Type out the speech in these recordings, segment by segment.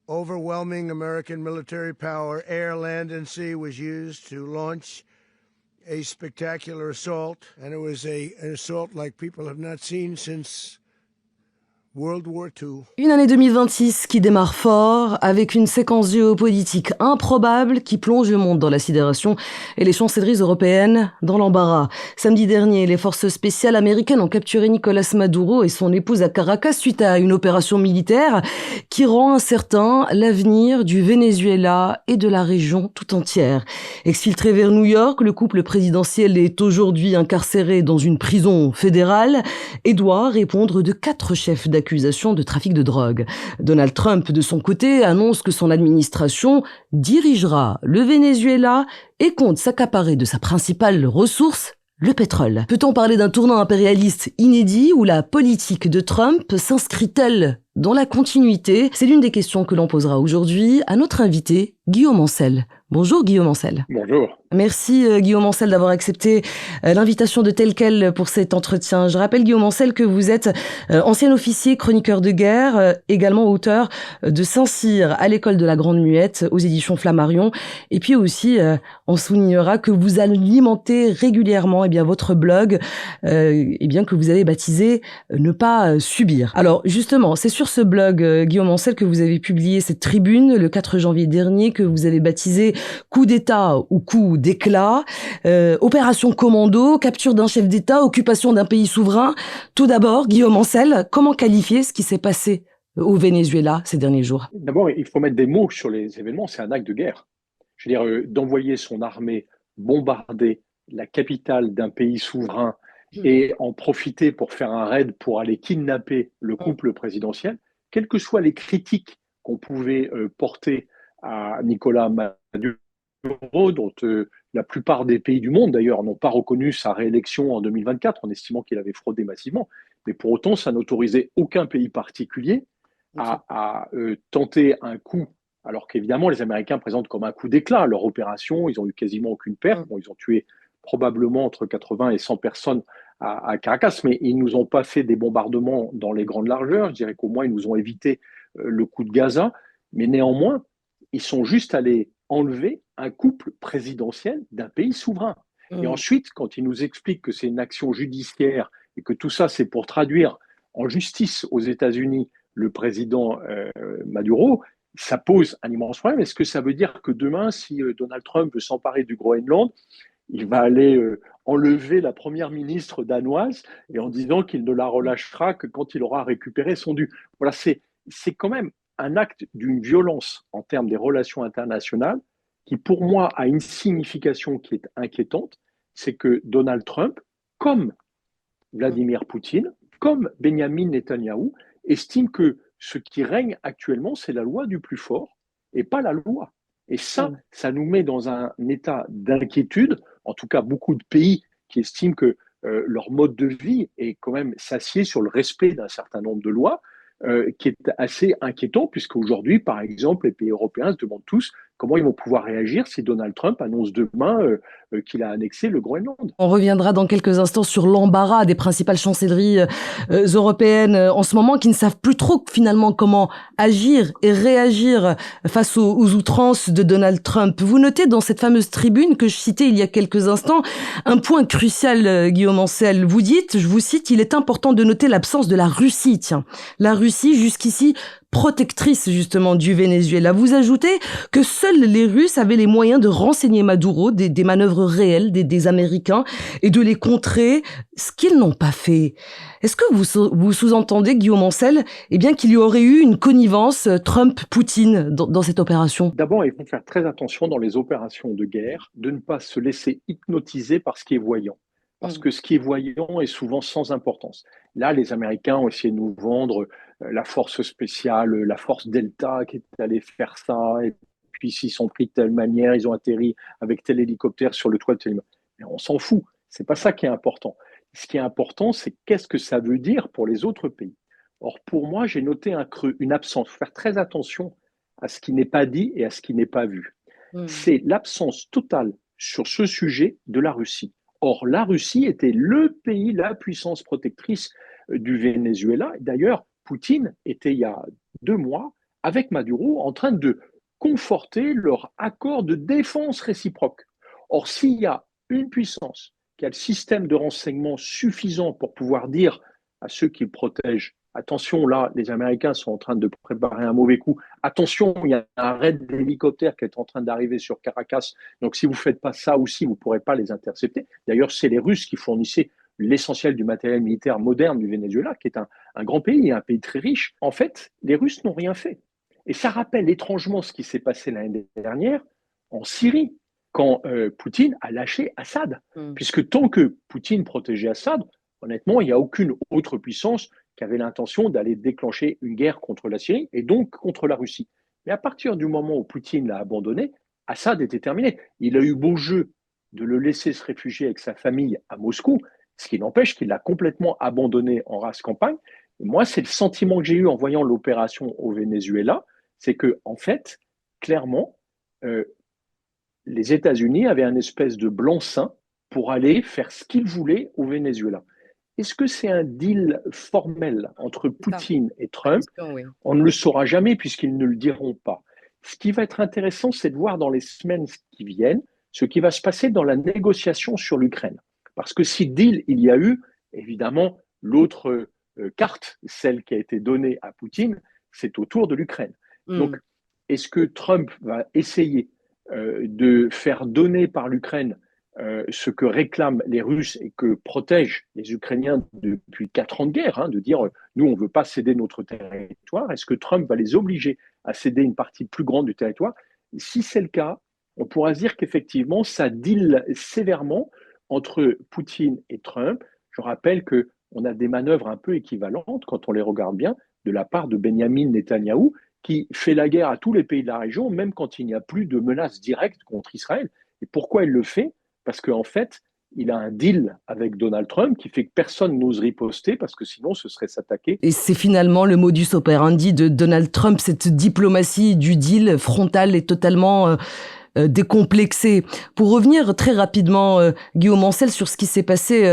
overwhelming American military power, air, land, and sea, was used to launch a spectacular assault, and it was an assault like people have not seen since World War II. Une année 2026 qui démarre fort, avec une séquence géopolitique improbable qui plonge le monde dans la sidération et les chancelleries européennes dans l'embarras. Samedi dernier, les forces spéciales américaines ont capturé Nicolás Maduro et son épouse à Caracas suite à une opération militaire qui rend incertain l'avenir du Venezuela et de la région tout entière. Exfiltré vers New York, le couple présidentiel est aujourd'hui incarcéré dans une prison fédérale et doit répondre de 4 chefs d'accusation de trafic de drogue. Donald Trump, de son côté, annonce que son administration dirigera le Venezuela et compte s'accaparer de sa principale ressource, le pétrole. Peut-on parler d'un tournant impérialiste inédit où la politique de Trump s'inscrit-elle dans la continuité? C'est l'une des questions que l'on posera aujourd'hui à notre invité, Guillaume Ancel. Bonjour Guillaume Ancel. Bonjour. Merci Guillaume Ancel d'avoir accepté l'invitation de Tel Quel pour cet entretien. Je rappelle Guillaume Ancel que vous êtes ancien officier, chroniqueur de guerre, également auteur de Saint-Cyr à l'école de la Grande Muette aux éditions Flammarion. Et puis aussi, on soulignera que vous alimentez régulièrement votre blog que vous avez baptisé Ne pas subir. Alors justement, c'est sur ce blog, Guillaume Ancel, que vous avez publié cette tribune le 4 janvier dernier que vous avez baptisé Coup d'État ou coup d'éclat, opération commando, capture d'un chef d'État, occupation d'un pays souverain. Tout d'abord, Guillaume Ancel, comment qualifier ce qui s'est passé au Venezuela ces derniers jours? D'abord, il faut mettre des mots sur les événements, c'est un acte de guerre. Je veux dire, d'envoyer son armée bombarder la capitale d'un pays souverain et en profiter pour faire un raid pour aller kidnapper le couple présidentiel, quelles que soient les critiques qu'on pouvait porter à Nicolás Maduro, dont la plupart des pays du monde d'ailleurs n'ont pas reconnu sa réélection en 2024 en estimant qu'il avait fraudé massivement, mais pour autant ça n'autorisait aucun pays particulier à tenter un coup, alors qu'évidemment les Américains présentent comme un coup d'éclat leur opération, ils ont eu quasiment aucune perte, bon, ils ont tué probablement entre 80 et 100 personnes à Caracas, mais ils ne nous ont pas fait des bombardements dans les grandes largeurs, je dirais qu'au moins ils nous ont évité le coup de Gaza, mais néanmoins ils sont juste allés enlever un couple présidentiel d'un pays souverain. Et ensuite, quand ils nous expliquent que c'est une action judiciaire et que tout ça, c'est pour traduire en justice aux États-Unis le président Maduro, ça pose un immense problème. Est-ce que ça veut dire que demain, si Donald Trump veut s'emparer du Groenland, il va aller enlever la première ministre danoise et en disant qu'il ne la relâchera que quand il aura récupéré son dû? Voilà, c'est quand même un acte d'une violence en termes des relations internationales qui, pour moi, a une signification qui est inquiétante, c'est que Donald Trump, comme Vladimir Poutine, comme Benjamin Netanyahou, estime que ce qui règne actuellement, c'est la loi du plus fort et pas la loi. Et ça nous met dans un état d'inquiétude, en tout cas beaucoup de pays qui estiment que leur mode de vie est quand même s'assied sur le respect d'un certain nombre de lois, qui est assez inquiétant, puisqu'aujourd'hui, par exemple, les pays européens se demandent tous comment ils vont pouvoir réagir si Donald Trump annonce demain qu'il a annexé le Groenland. On reviendra dans quelques instants sur l'embarras des principales chancelleries européennes en ce moment, qui ne savent plus trop finalement comment agir et réagir face aux outrances de Donald Trump. Vous notez dans cette fameuse tribune que je citais il y a quelques instants un point crucial, Guillaume Ancel. Vous dites, je vous cite, il est important de noter l'absence de la Russie. Tiens, la Russie jusqu'ici protectrice justement du Venezuela. Vous ajoutez que seuls les Russes avaient les moyens de renseigner Maduro des manœuvres réelles des Américains et de les contrer, ce qu'ils n'ont pas fait. Est-ce que vous sous-entendez, Guillaume Ancel, qu'il y aurait eu une connivence Trump-Poutine dans cette opération? D'abord, il faut faire très attention dans les opérations de guerre, de ne pas se laisser hypnotiser par ce qui est voyant. Parce que ce qui est voyant est souvent sans importance. Là, les Américains ont essayé de nous vendre la force spéciale, la force Delta qui est allée faire ça, et puis s'ils sont pris de telle manière, ils ont atterri avec tel hélicoptère sur le toit de tel immeuble. Mais on s'en fout, c'est pas ça qui est important. Ce qui est important, c'est qu'est-ce que ça veut dire pour les autres pays. Or, pour moi, j'ai noté un creux, une absence. Il faut faire très attention à ce qui n'est pas dit et à ce qui n'est pas vu. C'est l'absence totale sur ce sujet de la Russie. Or, la Russie était le pays, la puissance protectrice du Venezuela. D'ailleurs, Poutine était, il y a 2 mois, avec Maduro en train de conforter leur accord de défense réciproque. Or, s'il y a une puissance qui a le système de renseignement suffisant pour pouvoir dire à ceux qui le protègent, attention, là, les Américains sont en train de préparer un mauvais coup. Attention, il y a un raid d'hélicoptères qui est en train d'arriver sur Caracas. Donc, si vous ne faites pas ça aussi, vous ne pourrez pas les intercepter. D'ailleurs, c'est les Russes qui fournissaient l'essentiel du matériel militaire moderne du Venezuela, qui est un grand pays, un pays très riche. En fait, les Russes n'ont rien fait. Et ça rappelle étrangement ce qui s'est passé l'année dernière en Syrie, quand Poutine a lâché Assad. Puisque tant que Poutine protégeait Assad, honnêtement, il n'y a aucune autre puissance qui avait l'intention d'aller déclencher une guerre contre la Syrie et donc contre la Russie. Mais à partir du moment où Poutine l'a abandonné, Assad était terminé. Il a eu beau jeu de le laisser se réfugier avec sa famille à Moscou, ce qui n'empêche qu'il l'a complètement abandonné en race campagne. Et moi, c'est le sentiment que j'ai eu en voyant l'opération au Venezuela, c'est que, en fait, clairement, les États-Unis avaient un espèce de blanc-seing pour aller faire ce qu'ils voulaient au Venezuela. Est-ce que c'est un deal formel entre Poutine et Trump? On ne le saura jamais puisqu'ils ne le diront pas. Ce qui va être intéressant, c'est de voir dans les semaines qui viennent ce qui va se passer dans la négociation sur l'Ukraine. Parce que si deal il y a eu, évidemment, l'autre carte, celle qui a été donnée à Poutine, c'est autour de l'Ukraine. Donc, est-ce que Trump va essayer de faire donner par l'Ukraine ce que réclament les Russes et que protègent les Ukrainiens depuis 4 ans de guerre, de dire nous, on ne veut pas céder notre territoire. Est-ce que Trump va les obliger à céder une partie plus grande du territoire? Si c'est le cas, on pourra dire qu'effectivement, ça deal sévèrement entre Poutine et Trump. Je rappelle qu'on a des manœuvres un peu équivalentes, quand on les regarde bien, de la part de Benyamin Netanyahou, qui fait la guerre à tous les pays de la région, même quand il n'y a plus de menaces directes contre Israël. Et pourquoi il le fait? Parce qu'en fait, il a un deal avec Donald Trump qui fait que personne n'ose riposter parce que sinon ce serait s'attaquer. Et c'est finalement le modus operandi de Donald Trump, cette diplomatie du deal frontale et totalement décomplexée. Pour revenir très rapidement, Guillaume Ancel, sur ce qui s'est passé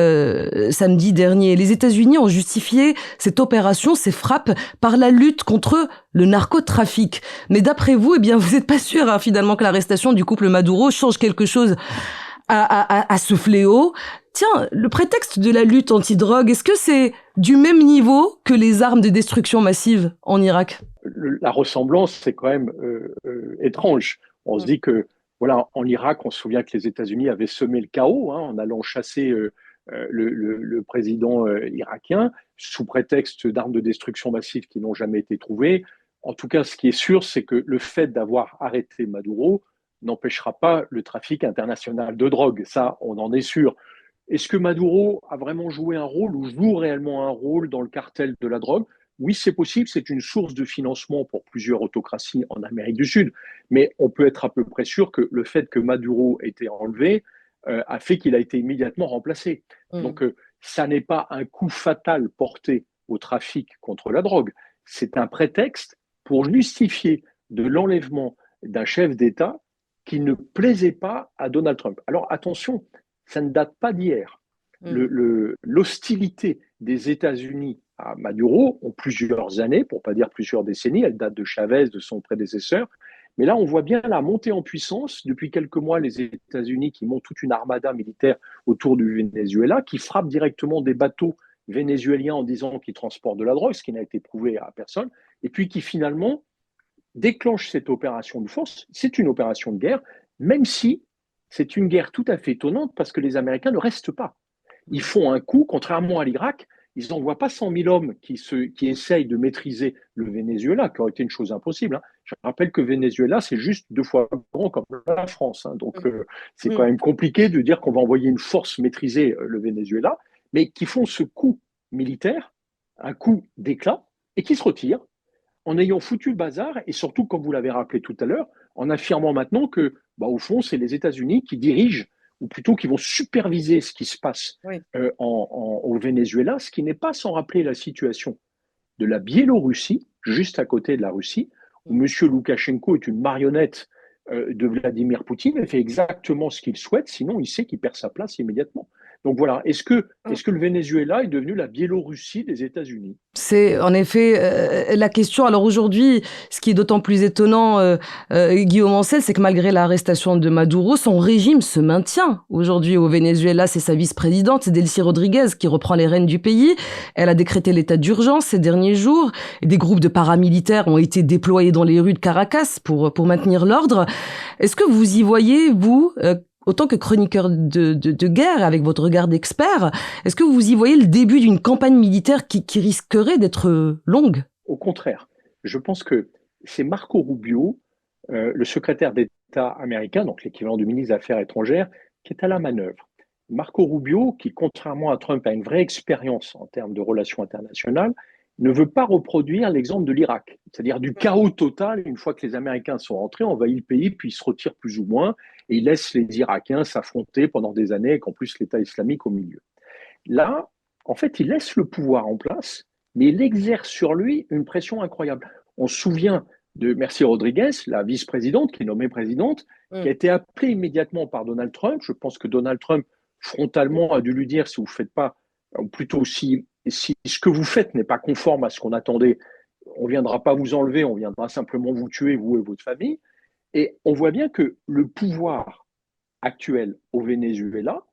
samedi dernier, les États-Unis ont justifié cette opération, ces frappes, par la lutte contre le narcotrafic. Mais d'après vous, eh bien, vous n'êtes pas sûr finalement que l'arrestation du couple Maduro change quelque chose à ce fléau. Tiens, le prétexte de la lutte anti-drogue, est-ce que c'est du même niveau que les armes de destruction massive en Irak? La ressemblance, c'est quand même étrange. On se dit que, voilà, en Irak, on se souvient que les États-Unis avaient semé le chaos en allant chasser le président irakien sous prétexte d'armes de destruction massive qui n'ont jamais été trouvées. En tout cas, ce qui est sûr, c'est que le fait d'avoir arrêté Maduro n'empêchera pas le trafic international de drogue. Ça, on en est sûr. Est-ce que Maduro a vraiment joué un rôle ou joue réellement un rôle dans le cartel de la drogue? Oui, c'est possible, c'est une source de financement pour plusieurs autocraties en Amérique du Sud, mais on peut être à peu près sûr que le fait que Maduro ait été enlevé a fait qu'il a été immédiatement remplacé. Donc, ça n'est pas un coup fatal porté au trafic contre la drogue, c'est un prétexte pour justifier de l'enlèvement d'un chef d'État qui ne plaisait pas à Donald Trump. Alors attention, ça ne date pas d'hier. L'hostilité des États-Unis à Maduro ont plusieurs années, pour ne pas dire plusieurs décennies. Elle date de Chavez, de son prédécesseur. Mais là, on voit bien la montée en puissance. Depuis quelques mois, les États-Unis qui montent toute une armada militaire autour du Venezuela, qui frappent directement des bateaux vénézuéliens en disant qu'ils transportent de la drogue, ce qui n'a été prouvé à personne, et puis qui finalement déclenche cette opération de force. C'est une opération de guerre, même si c'est une guerre tout à fait étonnante parce que les Américains ne restent pas. Ils font un coup, contrairement à l'Irak, ils n'envoient pas 100 000 hommes qui essayent de maîtriser le Venezuela, qui aurait été une chose impossible. Je rappelle que le Venezuela, c'est juste 2 fois grand comme la France. Donc, c'est quand même compliqué de dire qu'on va envoyer une force maîtriser le Venezuela, mais qui font ce coup militaire, un coup d'éclat, et qui se retirent en ayant foutu le bazar, et surtout, comme vous l'avez rappelé tout à l'heure, en affirmant maintenant que, au fond, c'est les États-Unis qui dirigent, ou plutôt qui vont superviser ce qui se passe au Venezuela, ce qui n'est pas sans rappeler la situation de la Biélorussie, juste à côté de la Russie, où M. Loukachenko est une marionnette de Vladimir Poutine et fait exactement ce qu'il souhaite, sinon il sait qu'il perd sa place immédiatement. Donc voilà, est-ce que le Venezuela est devenu la Biélorussie des États-Unis? C'est en effet la question. Alors aujourd'hui, ce qui est d'autant plus étonnant, Guillaume Ancel, c'est que malgré l'arrestation de Maduro, son régime se maintient. Aujourd'hui au Venezuela, c'est sa vice-présidente, Delcy Rodriguez, qui reprend les rênes du pays. Elle a décrété l'état d'urgence ces derniers jours. Et des groupes de paramilitaires ont été déployés dans les rues de Caracas pour maintenir l'ordre. Est-ce que vous y voyez, vous, autant que chroniqueur de guerre, avec votre regard d'expert, est-ce que vous y voyez le début d'une campagne militaire qui risquerait d'être longue? Au contraire, je pense que c'est Marco Rubio, le secrétaire d'État américain, donc l'équivalent du ministre des Affaires étrangères, qui est à la manœuvre. Marco Rubio, qui contrairement à Trump a une vraie expérience en termes de relations internationales, ne veut pas reproduire l'exemple de l'Irak, c'est-à-dire du chaos total. Une fois que les Américains sont rentrés, envahissent le pays, puis ils se retirent plus ou moins, et ils laissent les Irakiens s'affronter pendant des années, avec en plus l'État islamique au milieu. Là, en fait, il laisse le pouvoir en place, mais il exerce sur lui une pression incroyable. On se souvient de Mercy Rodriguez, la vice-présidente, qui est nommée présidente, qui a été appelée immédiatement par Donald Trump. Je pense que Donald Trump, frontalement, a dû lui dire, si vous ne faites pas, ou plutôt si ce que vous faites n'est pas conforme à ce qu'on attendait, on ne viendra pas vous enlever, on viendra simplement vous tuer, vous et votre famille. Et on voit bien que le pouvoir actuel au Venezuela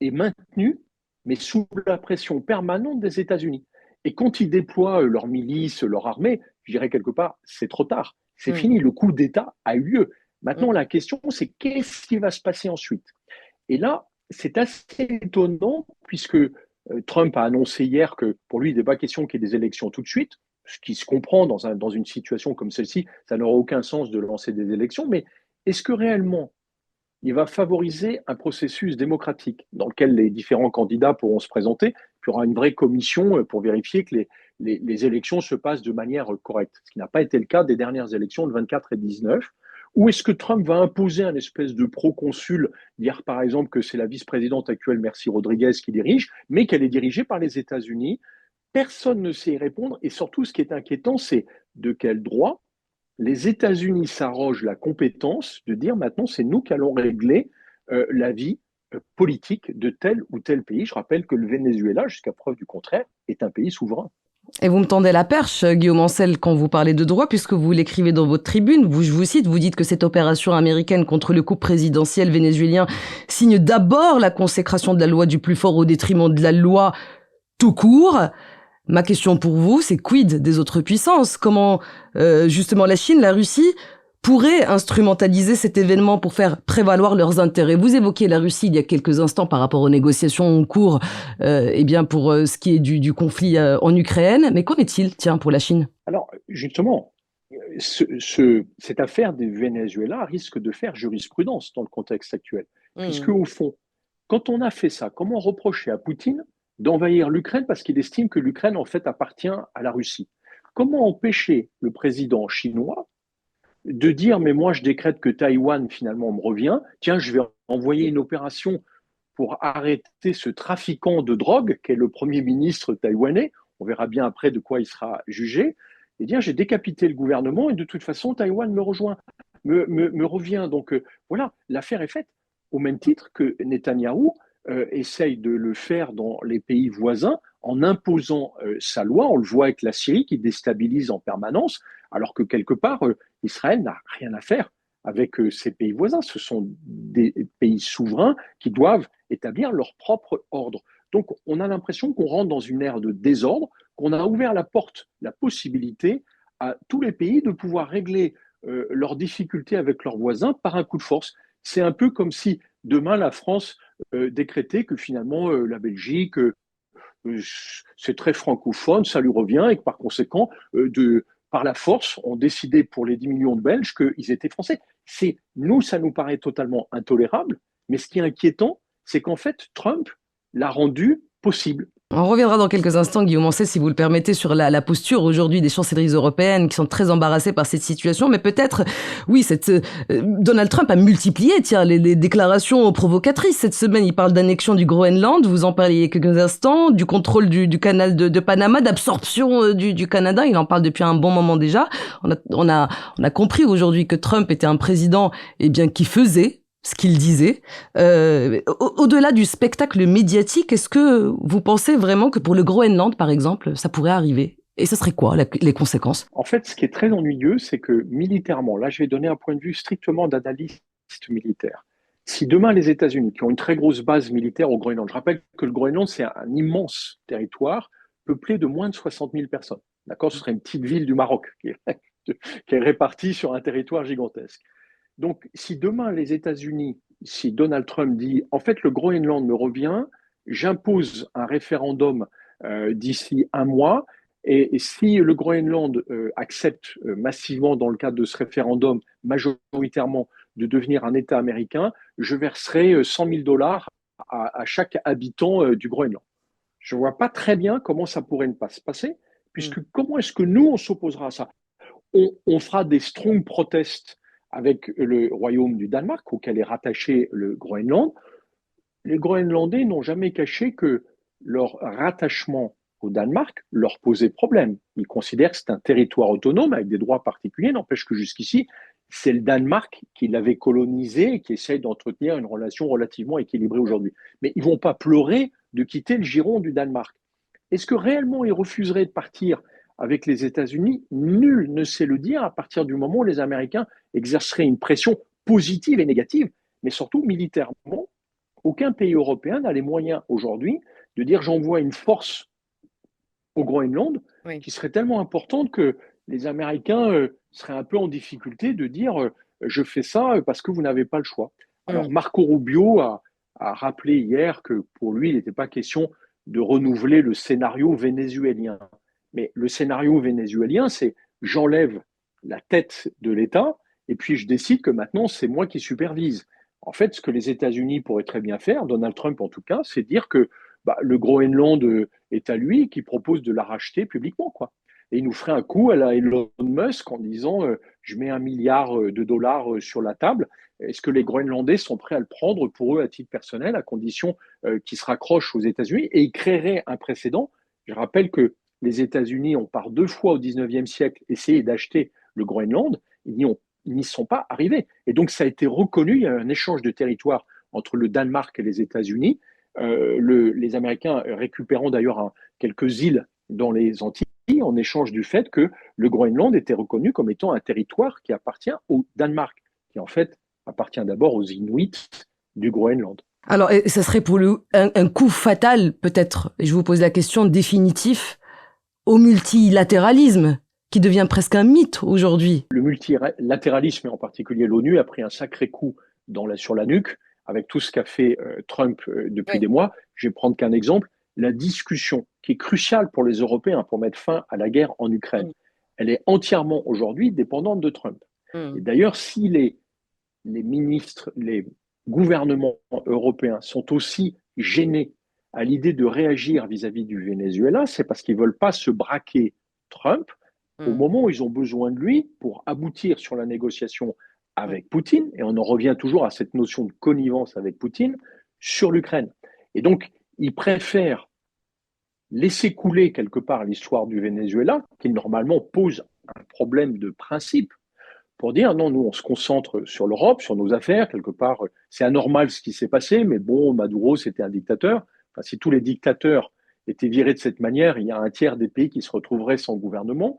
est maintenu, mais sous la pression permanente des États-Unis. Et quand ils déploient leurs milices, leur armée, je dirais quelque part, c'est trop tard. C'est fini, le coup d'État a eu lieu. Maintenant, la question, c'est qu'est-ce qui va se passer ensuite? Et là, c'est assez étonnant, puisque Trump a annoncé hier que pour lui, il n'est pas question qu'il y ait des élections tout de suite, ce qui se comprend dans une situation comme celle-ci. Ça n'aura aucun sens de lancer des élections, mais est-ce que réellement il va favoriser un processus démocratique dans lequel les différents candidats pourront se présenter, puis il y aura une vraie commission pour vérifier que les élections se passent de manière correcte, ce qui n'a pas été le cas des dernières élections de 24 et 19. Ou est-ce que Trump va imposer un espèce de proconsul, dire par exemple que c'est la vice-présidente actuelle, Mercy Rodriguez, qui dirige, mais qu'elle est dirigée par les États-Unis? Personne ne sait y répondre, et surtout ce qui est inquiétant, c'est de quel droit les États-Unis s'arrogent la compétence de dire maintenant c'est nous qui allons régler la vie politique de tel ou tel pays. Je rappelle que le Venezuela, jusqu'à preuve du contraire, est un pays souverain. Et vous me tendez la perche, Guillaume Ancel, quand vous parlez de droit, puisque vous l'écrivez dans votre tribune. Je vous cite, vous dites que cette opération américaine contre le coup présidentiel vénézuélien signe d'abord la consécration de la loi du plus fort au détriment de la loi tout court. Ma question pour vous, c'est quid des autres puissances? Comment, justement, la Chine, la Russie pourraient instrumentaliser cet événement pour faire prévaloir leurs intérêts? Vous évoquiez la Russie il y a quelques instants par rapport aux négociations en cours, eh bien pour ce qui est du conflit en Ukraine. Mais qu'en est-il, tiens, pour la Chine? Alors, justement, cette affaire du Venezuela risque de faire jurisprudence dans le contexte actuel. Puisque, au fond, quand on a fait ça, comment reprocher à Poutine d'envahir l'Ukraine parce qu'il estime que l'Ukraine, en fait, appartient à la Russie? Comment empêcher le président chinois de dire, mais moi, je décrète que Taïwan, finalement, me revient. Tiens, je vais envoyer une opération pour arrêter ce trafiquant de drogue qu'est le Premier ministre taïwanais. On verra bien après de quoi il sera jugé. Et bien, j'ai décapité le gouvernement et de toute façon, Taïwan me rejoint, me revient. Donc, voilà, l'affaire est faite. Au même titre que Netanyahou essaye de le faire dans les pays voisins en imposant sa loi. On le voit avec la Syrie qui déstabilise en permanence, alors que quelque part, Israël n'a rien à faire avec ses pays voisins. Ce sont des pays souverains qui doivent établir leur propre ordre. Donc, on a l'impression qu'on rentre dans une ère de désordre, qu'on a ouvert la porte, la possibilité à tous les pays de pouvoir régler leurs difficultés avec leurs voisins par un coup de force. C'est un peu comme si demain la France décrétait que finalement la Belgique, c'est très francophone, ça lui revient, et que par conséquent, par la force, on décidait pour les 10 millions de Belges qu'ils étaient français. Nous, ça nous paraît totalement intolérable, mais ce qui est inquiétant, c'est qu'en fait, Trump l'a rendu possible. On reviendra dans quelques instants, Guillaume Ancel, si vous le permettez, sur la posture aujourd'hui des chancelleries européennes qui sont très embarrassées par cette situation. Mais peut-être, oui, Donald Trump a multiplié, tiens, les déclarations provocatrices. Cette semaine, il parle d'annexion du Groenland, vous en parliez il y a quelques instants, du contrôle du canal de Panama, d'absorption du Canada. Il en parle depuis un bon moment déjà. On a compris aujourd'hui que Trump était un président, eh bien, qui faisait ce qu'il disait. Au-delà du spectacle médiatique, est-ce que vous pensez vraiment que pour le Groenland, par exemple, ça pourrait arriver? Et ce serait quoi les conséquences? En fait, ce qui est très ennuyeux, c'est que militairement, là je vais donner un point de vue strictement d'analyste militaire. Si demain les États-Unis, qui ont une très grosse base militaire au Groenland, je rappelle que le Groenland c'est un immense territoire peuplé de moins de 60 000 personnes. D'accord, ce serait une petite ville du Maroc qui est répartie sur un territoire gigantesque. Donc, si demain les États-Unis, si Donald Trump dit en fait le Groenland me revient, j'impose un référendum d'ici un mois, et si le Groenland accepte massivement dans le cadre de ce référendum, majoritairement, de devenir un État américain, je verserai 100 000 dollars à chaque habitant du Groenland. Je ne vois pas très bien comment ça pourrait ne pas se passer, puisque comment est-ce que nous, on s'opposera à ça? On fera des strong protests avec le royaume du Danemark, auquel est rattaché le Groenland. Les Groenlandais n'ont jamais caché que leur rattachement au Danemark leur posait problème. Ils considèrent que c'est un territoire autonome avec des droits particuliers, n'empêche que jusqu'ici, c'est le Danemark qui l'avait colonisé et qui essaye d'entretenir une relation relativement équilibrée aujourd'hui. Mais ils ne vont pas pleurer de quitter le giron du Danemark. Est-ce que réellement ils refuseraient de partir avec les États-Unis? Nul ne sait le dire à partir du moment où les Américains exerceraient une pression positive et négative, mais surtout militairement. Aucun pays européen n'a les moyens aujourd'hui de dire j'envoie une force au Groenland Oui. qui serait tellement importante que les Américains seraient un peu en difficulté de dire je fais ça parce que vous n'avez pas le choix. Alors Marco Rubio a rappelé hier que pour lui, il n'était pas question de renouveler le scénario vénézuélien. Mais le scénario vénézuélien, c'est j'enlève la tête de l'État et puis je décide que maintenant, c'est moi qui supervise. En fait, ce que les États-Unis pourraient très bien faire, Donald Trump en tout cas, c'est dire que le Groenland est à lui et qu'il propose de la racheter publiquement, quoi. Et il nous ferait un coup à la Elon Musk en disant je mets 1 milliard de dollars sur la table. Est-ce que les Groenlandais sont prêts à le prendre pour eux à titre personnel, à condition qu'ils se raccrochent aux États-Unis? Et il créerait un précédent. Je rappelle que les États-Unis ont par 2 fois au 19e siècle essayé d'acheter le Groenland. Ils n'y sont pas arrivés. Et donc ça a été reconnu, il y a un échange de territoire entre le Danemark et les États-Unis. Les Américains récupérant d'ailleurs quelques îles dans les Antilles en échange du fait que le Groenland était reconnu comme étant un territoire qui appartient au Danemark, qui en fait appartient d'abord aux Inuits du Groenland. Alors, et ça serait pour un coup fatal, peut-être, et je vous pose la question, définitif, au multilatéralisme, qui devient presque un mythe aujourd'hui. Le multilatéralisme, et en particulier l'ONU, a pris un sacré coup sur la nuque avec tout ce qu'a fait Trump depuis des mois. Je vais prendre qu'un exemple. La discussion qui est cruciale pour les Européens pour mettre fin à la guerre en Ukraine, elle est entièrement aujourd'hui dépendante de Trump. Et d'ailleurs, si les ministres, les gouvernements européens sont aussi gênés à l'idée de réagir vis-à-vis du Venezuela, c'est parce qu'ils ne veulent pas se braquer Trump au moment où ils ont besoin de lui pour aboutir sur la négociation avec Poutine, et on en revient toujours à cette notion de connivence avec Poutine, sur l'Ukraine. Et donc, ils préfèrent laisser couler quelque part l'histoire du Venezuela, qui normalement pose un problème de principe, pour dire non, nous on se concentre sur l'Europe, sur nos affaires, quelque part, c'est anormal ce qui s'est passé, mais bon, Maduro c'était un dictateur. Enfin, si tous les dictateurs étaient virés de cette manière, il y a un tiers des pays qui se retrouveraient sans gouvernement.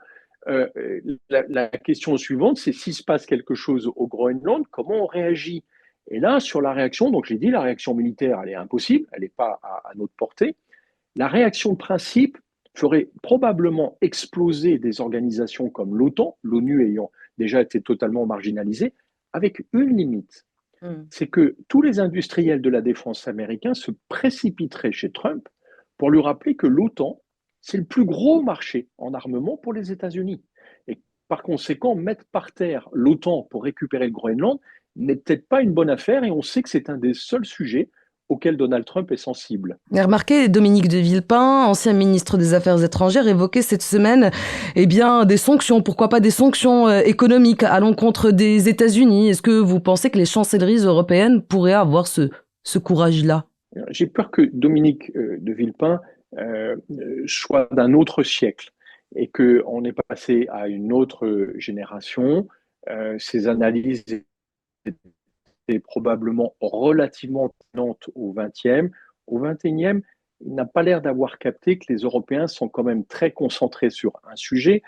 La question suivante, c'est s'il se passe quelque chose au Groenland, comment on réagit? Et là, sur la réaction, donc j'ai dit, la réaction militaire, elle est impossible, elle n'est pas à notre portée. La réaction de principe ferait probablement exploser des organisations comme l'OTAN, l'ONU ayant déjà été totalement marginalisée, avec une limite. C'est que tous les industriels de la défense américains se précipiteraient chez Trump pour lui rappeler que l'OTAN, c'est le plus gros marché en armement pour les États-Unis. Et par conséquent, mettre par terre l'OTAN pour récupérer le Groenland n'est peut-être pas une bonne affaire, et on sait que c'est un des seuls sujets auquel Donald Trump est sensible. Remarquez, Dominique de Villepin, ancien ministre des Affaires étrangères, évoquait cette semaine des sanctions, pourquoi pas des sanctions économiques à l'encontre des États-Unis. Est-ce que vous pensez que les chancelleries européennes pourraient avoir ce courage-là? J'ai peur que Dominique de Villepin soit d'un autre siècle et qu'on est passé à une autre génération. Ses analyses probablement relativement dominante au XXe. Au XXIe, il n'a pas l'air d'avoir capté que les Européens sont quand même très concentrés sur un sujet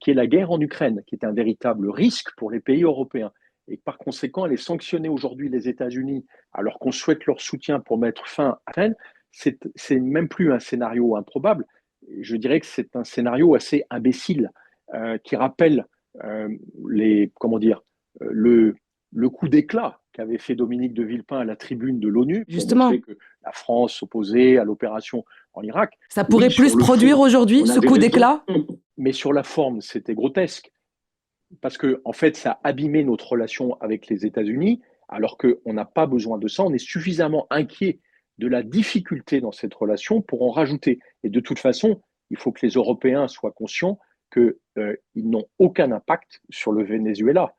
qui est la guerre en Ukraine, qui est un véritable risque pour les pays européens. Et par conséquent, aller sanctionner aujourd'hui les États-Unis alors qu'on souhaite leur soutien pour mettre fin à l'Ukraine, c'est même plus un scénario improbable. Je dirais que c'est un scénario assez imbécile qui rappelle comment dire, le coup d'éclat qu'avait fait Dominique de Villepin à la tribune de l'ONU pour Justement, montrer que la France s'opposait à l'opération en Irak. ça pourrait Oui, plus sur le produire fond, aujourd'hui, on ce avait coup raison, d'éclat? mais sur la forme, c'était grotesque parce que en fait, ça a abîmé notre relation avec les États-Unis, alors qu'on n'a pas besoin de ça. On est suffisamment inquiet de la difficulté dans cette relation pour en rajouter. Et de toute façon, il faut que les Européens soient conscients qu'ils n'ont aucun impact sur le Venezuela.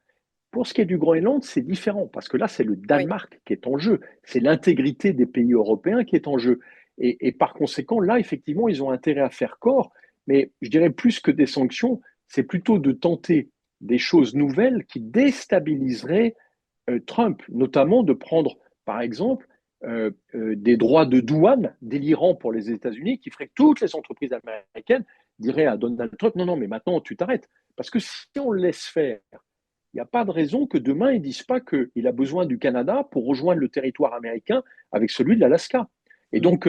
Pour ce qui est du Groenland, c'est différent, parce que là, c'est le Danemark qui est en jeu, c'est l'intégrité des pays européens qui est en jeu. Et par conséquent, là, effectivement, ils ont intérêt à faire corps, mais je dirais plus que des sanctions, c'est plutôt de tenter des choses nouvelles qui déstabiliseraient Trump, notamment de prendre, par exemple, des droits de douane délirants pour les États-Unis, qui ferait que toutes les entreprises américaines diraient à Donald Trump, non, non, mais maintenant, tu t'arrêtes. Parce que si on le laisse faire, il n'y a pas de raison que demain, ils ne disent pas qu'il a besoin du Canada pour rejoindre le territoire américain avec celui de l'Alaska. Et donc,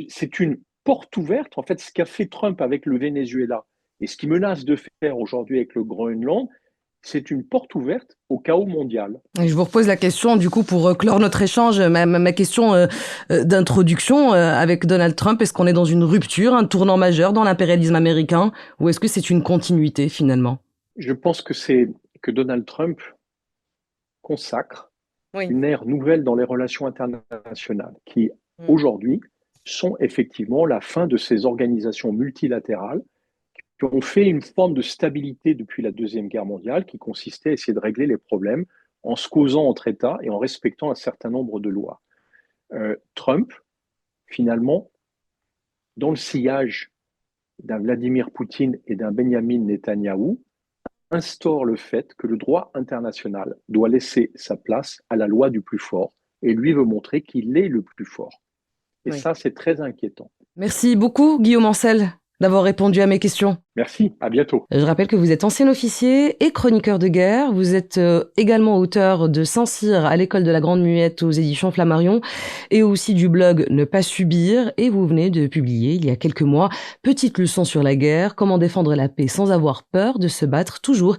c'est une porte ouverte. En fait, ce qu'a fait Trump avec le Venezuela et ce qu'il menace de faire aujourd'hui avec le Groenland, c'est une porte ouverte au chaos mondial. Et je vous repose la question, du coup, pour clore notre échange, ma question d'introduction avec Donald Trump. Est-ce qu'on est dans une rupture, un tournant majeur dans l'impérialisme américain, ou est-ce que c'est une continuité finalement? Je pense que Donald Trump consacre Oui. une ère nouvelle dans les relations internationales qui, aujourd'hui, sont effectivement la fin de ces organisations multilatérales qui ont fait une forme de stabilité depuis la Deuxième Guerre mondiale qui consistait à essayer de régler les problèmes en se causant entre États et en respectant un certain nombre de lois. Trump, finalement, dans le sillage d'un Vladimir Poutine et d'un Benjamin Netanyahou, instaure le fait que le droit international doit laisser sa place à la loi du plus fort et lui veut montrer qu'il est le plus fort. Et ça, c'est très inquiétant. Merci beaucoup, Guillaume Ancel, d'avoir répondu à mes questions. Merci, à bientôt. Je rappelle que vous êtes ancien officier et chroniqueur de guerre. Vous êtes également auteur de Saint-Cyr à l'école de la Grande Muette aux éditions Flammarion et aussi du blog Ne pas subir. Et vous venez de publier il y a quelques mois Petite leçon sur la guerre, comment défendre la paix sans avoir peur de se battre, toujours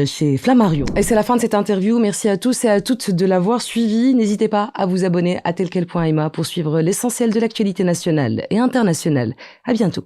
chez Flammarion. Et c'est la fin de cette interview. Merci à tous et à toutes de l'avoir suivi. N'hésitez pas à vous abonner à telquel.ma pour suivre l'essentiel de l'actualité nationale et internationale. À bientôt.